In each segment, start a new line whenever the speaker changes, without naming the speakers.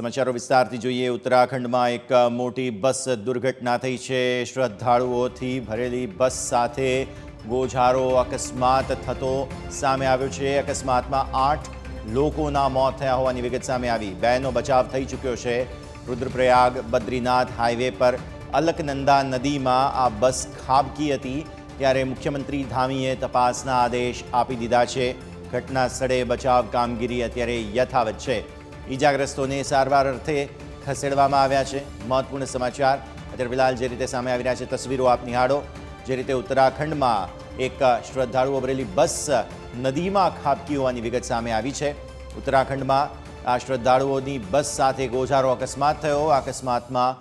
સમાચારો વિસ્તારથી જોઈએ। ઉત્તરાખંડમાં એક મોટી બસ દુર્ઘટના થઈ છે। શ્રદ્ધાળુઓથી ભરેલી બસ સાથે ગોઝારો અકસ્માત થતો સામે આવ્યો છે। અકસ્માતમાં 8 લોકોના મોત થયા હોવાની વિગત સામે આવી। 2નો બચાવ થઈ ચૂક્યો છે। રુદ્રપ્રયાગ બદ્રીનાથ હાઈવે પર અલકનંદા નદીમાં આ બસ ખાબકી હતી, ત્યારે મુખ્યમંત્રી ધામીએ તપાસના આદેશ આપી દીધા છે। ઘટના સ્થળે બચાવ કામગીરી અત્યારે યથાવત છે। ઈજાગ્રસ્તોને સારવાર અર્થે ખસેડવામાં આવ્યા છે। મહત્વપૂર્ણ સમાચાર અત્યારે ફિલહાલ જે રીતે સામે આવી રહ્યા છે, તસવીરો આપ નિહાળો। જે રીતે ઉત્તરાખંડમાં એક શ્રદ્ધાળુઓ ભરેલી બસ નદીમાં ખાબકી હોવાની વિગત સામે આવી છે। ઉત્તરાખંડમાં આ શ્રદ્ધાળુઓની બસ સાથે ગોઝારો અકસ્માત થયો। અકસ્માતમાં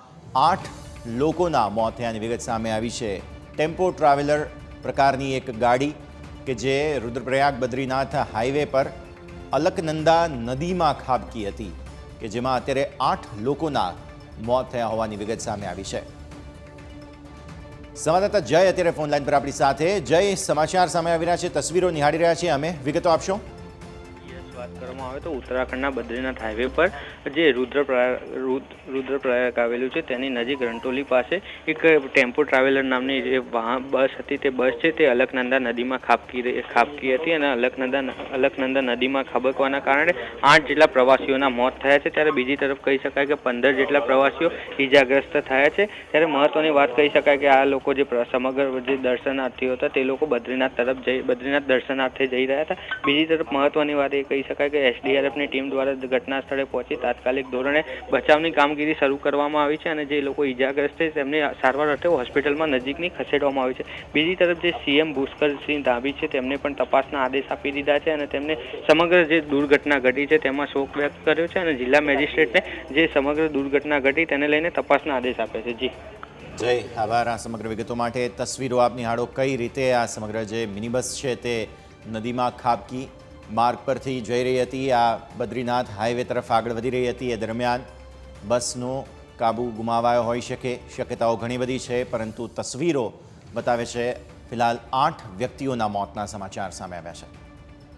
8 લોકોના મોત થયાની વિગત સામે આવી છે। ટેમ્પો ટ્રાવેલર પ્રકારની એક ગાડી કે જે રુદ્રપ્રયાગ બદ્રીનાથ હાઈવે પર અલકનંદા નદીમાં ખાબકી હતી, કે જેમાં અત્યારે 8 લોકોના મોત થયા હોવાની વિગત સામે આવી છે। સંવાદદાતા જય અત્યારે ફોન લાઈન પર આપણી સાથે। જય, સમાચાર સામે આવી રહ્યા છે, તસવીરો નિહાળી રહ્યા છીએ અમે, વિગતો આપશો।
વાત કરવામાં આવે તો ઉત્તરાખંડના બદ્રીનાથ હાઈવે પર જે રુદ્રપ્રયાગ આવેલું છે તેની નજીક રંટોલી પાસે એક ટેમ્પો ટ્રાવેલર નામની જે બસ હતી, તે બસ છે તે અલકનંદા નદીમાં ખાબકી હતી અને અલકનંદા નદીમાં ખાબકવાના કારણે 8 જેટલા પ્રવાસીઓના મોત થયા છે। ત્યારે બીજી તરફ કહી શકાય કે 15 જેટલા પ્રવાસીઓ ઈજાગ્રસ્ત થયા છે। ત્યારે મહત્વની વાત કહી શકાય કે આ લોકો જે સમગ્ર જે દર્શનાર્થીઓ હતા તે લોકો બદ્રીનાથ દર્શનાર્થે જઈ રહ્યા હતા। બીજી તરફ મહત્વની વાત એ કહી શકાય કે એસડીઆરએફની ટીમ દ્વારા ઘટના સ્થળે પહોંચી તાત્કાલિક ધોરણે બચાવની કામગીરી શરૂ કરવામાં આવી છે અને જે લોકો ઈજાગ્રસ્ત છે તેમને સારવાર અર્થે હોસ્પિટલમાં નજીકની ખસેડવામાં આવી છે। બીજી તરફ જે સીએમ પુષ્કરસિંહ ધામી છે તેમને પણ તપાસના આદેશ આપી દીધા છે અને તેમને સમગ્ર જે દુર્ઘટના ઘટી છે તેમાં શોક વ્યક્ત કર્યો છે અને જિલ્લા મેજિસ્ટ્રેટને જે સમગ્ર દુર્ઘટના ઘટી તેને લઈને તપાસના આદેશ આપ્યા છે। જી
જય, આભાર આ સમગ્ર વિગતો માટે। તસવીરો આપ નિહાળો કઈ રીતે આ સમગ્ર જે મિની બસ છે તે નદીમાં ખાબકી માર્ગ પરથી જઈ રહી હતી, આ બદ્રીનાથ હાઈવે તરફ આગળ વધી રહી હતી। એ દરમિયાન બસનો કાબુ ગુમાવાયો હોઈ શકે, શક્યતાઓ ઘણી બધી છે, પરંતુ તસવીરો બતાવે છે ફિલહાલ 8 વ્યક્તિઓના મોતના સમાચાર સામે આવ્યા છે।